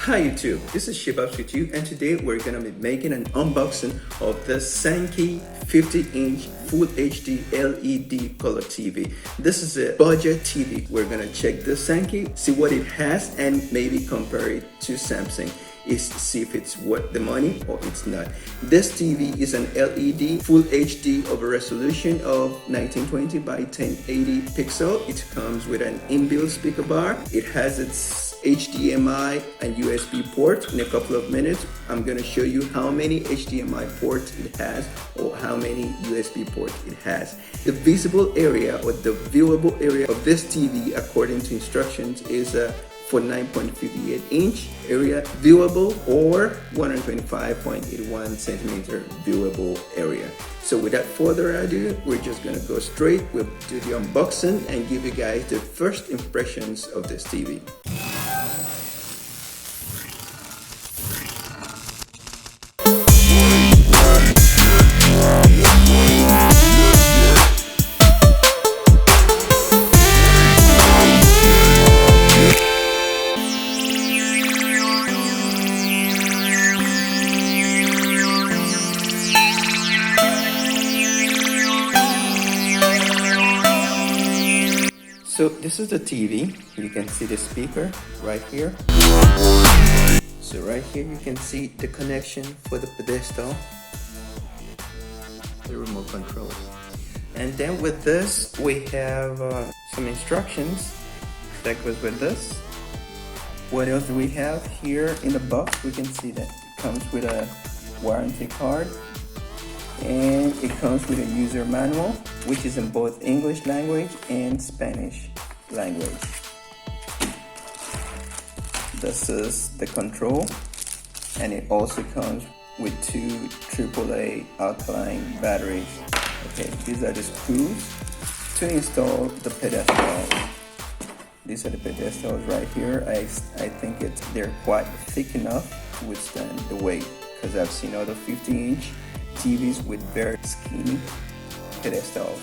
Hi YouTube, this is Shibabs with you, and today we're gonna be making an unboxing of the Sankey 50-inch Full HD LED color TV. This is a budget TV. We're gonna check the Sankey, see what it has, and maybe compare it to Samsung. See if it's worth the money or it's not. This TV is an LED Full HD of a resolution of 1920 by 1080 pixel. It comes with an inbuilt speaker bar. It has its HDMI and USB port. In a couple of minutes, I'm going to show you how many HDMI ports it has or how many USB ports it has. The visible area or the viewable area of this TV, according to instructions, is for 9.58 inch area viewable or 125.81 centimeter viewable area. So without further ado, we're just gonna go straight. We'll do the unboxing and give you guys the first impressions of this TV. So this is the TV. You can see the speaker right here. So right here you can see the connection for the pedestal, the remote control. And then with this we have some instructions that goes with this. What else do we have here in the box? We can see that it comes with a warranty card. And it comes with a user manual, which is in both English language and Spanish language. This is the control, and it also comes with two AAA alkaline batteries. Okay, these are the screws to install the pedestal. These are the pedestals right here. I think they're quite thick enough to withstand the weight, because I've seen other 50-inch TVs with very skinny pedestals.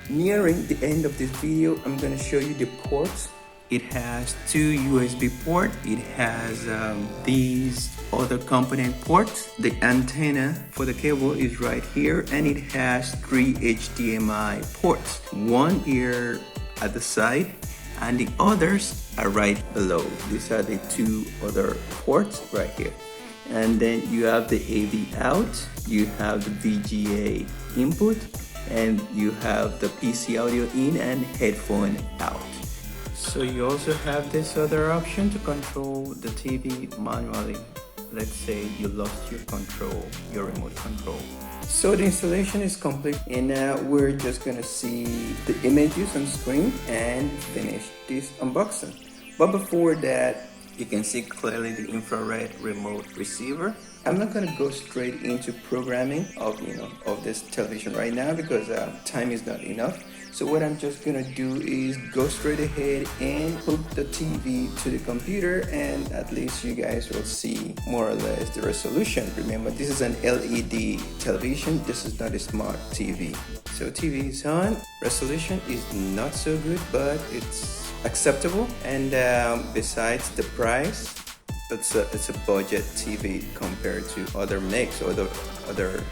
Nearing the end of this video, I'm going to show you the ports. It has two USB ports. It has these other component ports. The antenna for the cable is right here, and it has three HDMI ports. One here at the side, and the others are right below. These are the two other ports right here. And then you have the AV out, you have the VGA input, and you have the PC audio in and headphone out. So you also have this other option to control the TV manually. Let's say you lost your remote control. So the installation is complete, and now we're just gonna see the images on screen and finish this unboxing. But before that, you can see clearly the infrared remote receiver. I'm not gonna go straight into programming of this television right now, because time is not enough. So what I'm just gonna do is go straight ahead and hook the TV to the computer, and at least you guys will see more or less the resolution. Remember, this is an LED television. This is not a smart TV. So TV is on. Resolution is not so good, but it's acceptable. And besides the price, it's a budget TV compared to other makes or other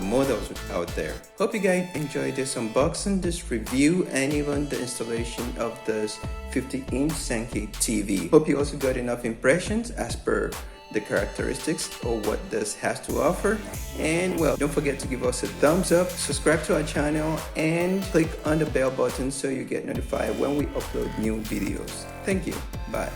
models out there. Hope you guys enjoyed this unboxing, this review, and even the installation of this 50-inch Sankey TV. Hope you also got enough impressions as per the characteristics or what this has to offer. And well, don't forget to give us a thumbs up, subscribe to our channel, and click on the bell button so you get notified when we upload new videos. Thank you. Bye.